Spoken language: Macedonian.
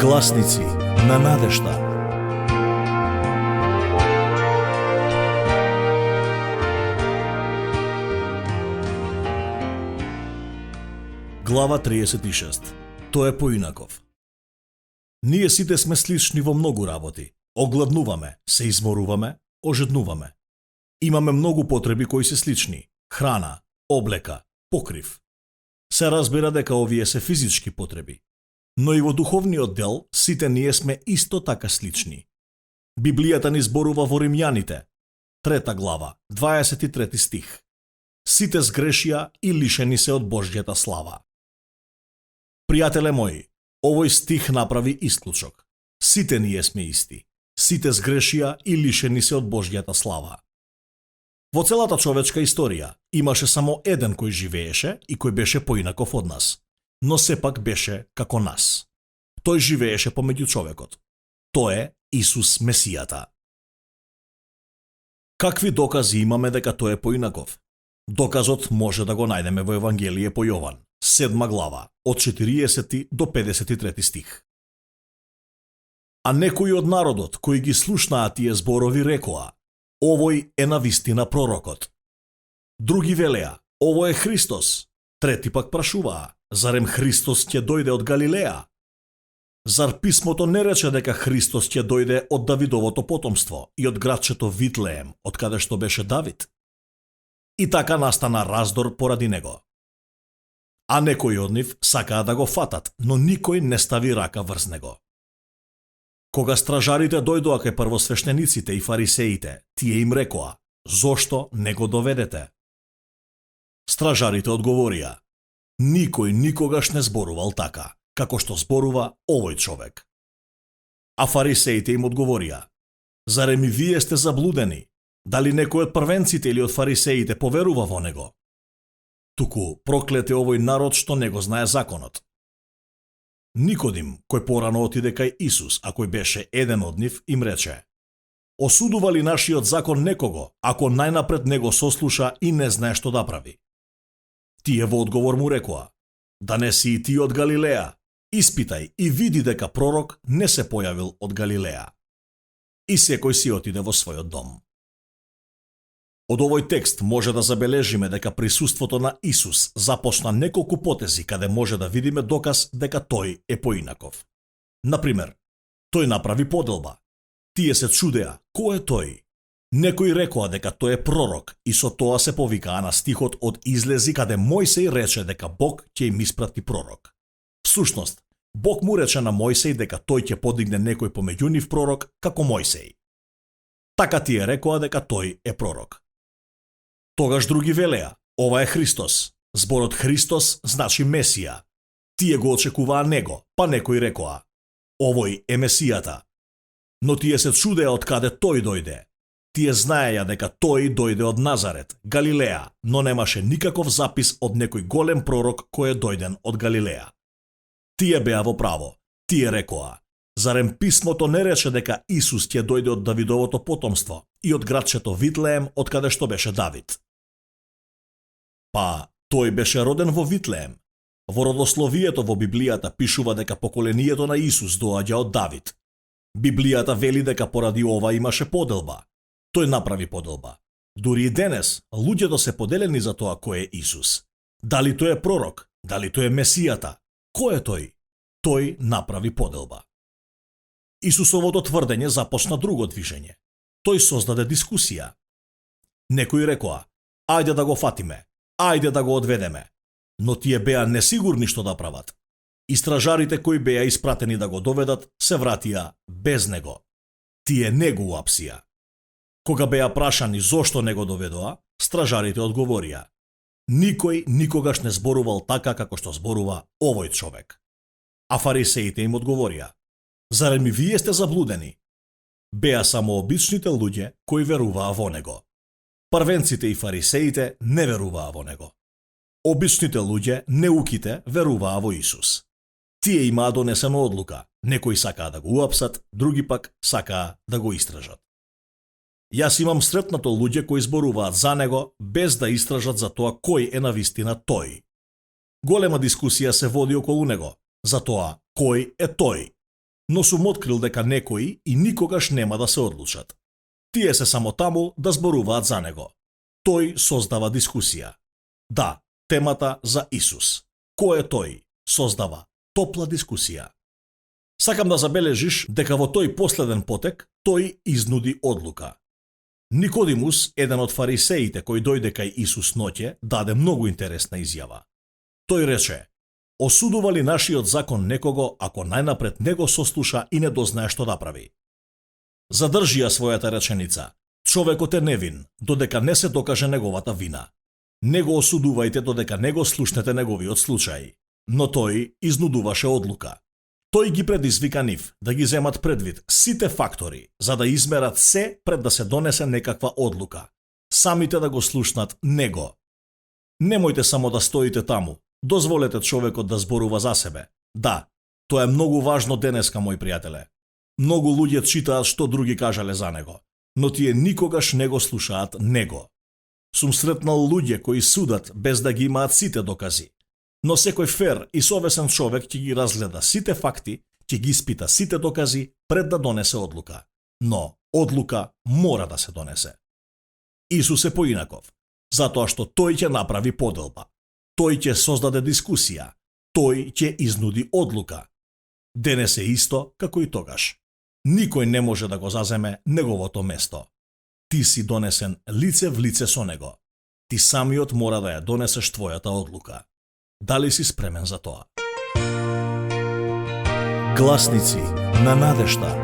Гласници на надежта. Глава 36. Тој е поинаков. Ние сите сме слични во многу работи. Огладнуваме, се изморуваме, ожеднуваме. Имаме многу потреби кои се слични: храна, облека, покрив. Се разбира дека овие се физички потреби. Но и во духовниот дел сите ние сме исто така слични. Библијата ни зборува во Римјаните, 3 глава, 23 стих. Сите сгрешија и лишени се од Божјата слава. Пријателе мои, овој стих направи исклучок. Сите ние сме исти. Сите сгрешија и лишени се од Божјата слава. Во целата човечка историја имаше само еден кој живееше и кој беше поинаков од нас, но сепак беше како нас. Тој живееше помеѓу човекот. Тој е Исус Месијата. Какви докази имаме дека тој е поинаков? Доказот може да го најдеме во Евангелие по Јован, 7 глава, од 40 до 53 стих. А некои од народот кои ги слушнаа тие зборови рекоа: овој е навистина пророкот. Други велеа: ово е Христос. Трети пак прашуваа: зарем Христос ќе дојде од Галилеја? Зар писмото не рече дека Христос ќе дојде од Давидовото потомство и од градчето Витлеем, од каде што беше Давид? И така настана раздор поради него. А некои од нив сакаа да го фатат, но никој не стави рака врз него. Кога стражарите дојдоа кај првосвештениците и фарисеите, тие им рекоа: зошто не го доведете? Стражарите одговорија: никој никогаш не зборувал така, како што зборува овој човек. А фарисеите им одговорија: зарем и вие сте заблудени? Дали некој од првенците или од фарисеите поверува во него? Туку проклет е овој народ што не го знае законот. Никодим, кој порано отиде кај Исус, а кој беше еден од нив, им рече: осудува ли нашиот закон некого, ако најнапред него сослуша и не знае што да прави? Тие во одговор му рекоа: да не си и ти од Галилеја? Испитај и види дека пророк не се појавил од Галилеја. И секој си отиде во својот дом. Од овој текст може да забележиме дека присуството на Исус започна неколку потези каде може да видиме доказ дека тој е поинаков. Например, тој направи поделба. Тие се чудеа кој е тој. Некои рекоа дека тој е пророк и со тоа се повикаа на стихот од Излези каде Мојсей рече дека Бог ќе им испрати пророк. Всушност, Бог му рече на Мојсей дека тој ќе подигне некој помеѓу нив пророк како Мојсей. Така тие рекоа дека тој е пророк. Тогаш други велеа: ова е Христос. Зборот Христос значи Месија. Тие го очекуваа него, па некои рекоа: овој е Месијата. Но тие се чудеа од каде тој дојде. Тие знаеја дека тој дојде од Назарет, Галилеја, но немаше никаков запис од некој голем пророк кој е дојден од Галилеја. Тие беа во право. Тие рекоа: зарем писмото не рече дека Исус ќе дојде од Давидовото потомство и од градчето Витлеем, од каде што беше Давид? Па, тој беше роден во Витлеем. Во родословието во Библијата пишува дека поколението на Исус доаѓа од Давид. Библијата вели дека поради ова имаше поделба. Тој направи поделба. Дури и денес, луѓето се поделени за тоа кој е Исус. Дали тој е пророк? Дали тој е Месијата? Кој е тој? Тој направи поделба. Исусовото тврдење започна друго движење. Тој создаде дискусија. Некои рекоа: ајде да го фатиме, ајде да го одведеме. Но тие беа несигурни што да прават. И стражарите кои беа испратени да го доведат се вратија без него. Тие не го уапсија. Кога беа прашани зошто не го доведоа, стражарите одговорија: никој никогаш не зборувал така како што зборува овој човек. А фарисеите им одговорија: зарем и вие сте заблудени? Беа само обичните луѓе кои веруваа во него. Првенците и фарисеите не веруваа во него. Обичните луѓе, неуките, веруваа во Исус. Тие имаа донесена одлука. Некои сакаа да го уапсат, други пак сакаа да го истражат. Јас имам сретнато луѓе кои зборуваат за него без да истражат за тоа кој е навистина тој. Голема дискусија се води околу него, за тоа кој е тој. но сум открил дека некои и никогаш нема да се одлучат. Тие се само таму да зборуваат за него. Тој создава дискусија. Да, темата за Исус. Кој е тој? Создава топла дискусија. Сакам да забележиш дека во тој последен потек тој изнуди одлука. Никодимус, еден од фарисеите кој дојде кај Исус ноќе, даде многу интересна изјава. Тој рече: осудува ли нашиот закон некого ако најнапред не го сослуша и не дознае што да прави? Задржи ја својата реченица. Човекот е невин, додека не се докаже неговата вина. Не го осудувајте додека не го слушнете неговиот случај. Но тој изнудуваше одлука. Тој ги предизвика нив да ги земат предвид сите фактори за да измерат се пред да се донесе некаква одлука. Самите да го слушнат него. Немојте само да стоите таму. Дозволете човекот да зборува за себе. Да, тоа е многу важно денеска, мои пријателе. Многу луѓе читаат што други кажале за него, но тие никогаш не го слушаат него. Сум сретнал луѓе кои судат без да ги имаат сите докази. Но секој фер и совесен човек ќе ги разгледа сите факти, ќе ги испита сите докази пред да донесе одлука. Но одлука мора да се донесе. Исус е поинаков, затоа што тој ќе направи поделба. Тој ќе создаде дискусија. Тој ќе изнуди одлука. Денес е исто како и тогаш. Никој не може да го заземе неговото место. Ти си донесен лице в лице со него. Ти самиот мора да ја донесеш твојата одлука. Дали си спремен за тоа? Гласници на надежта.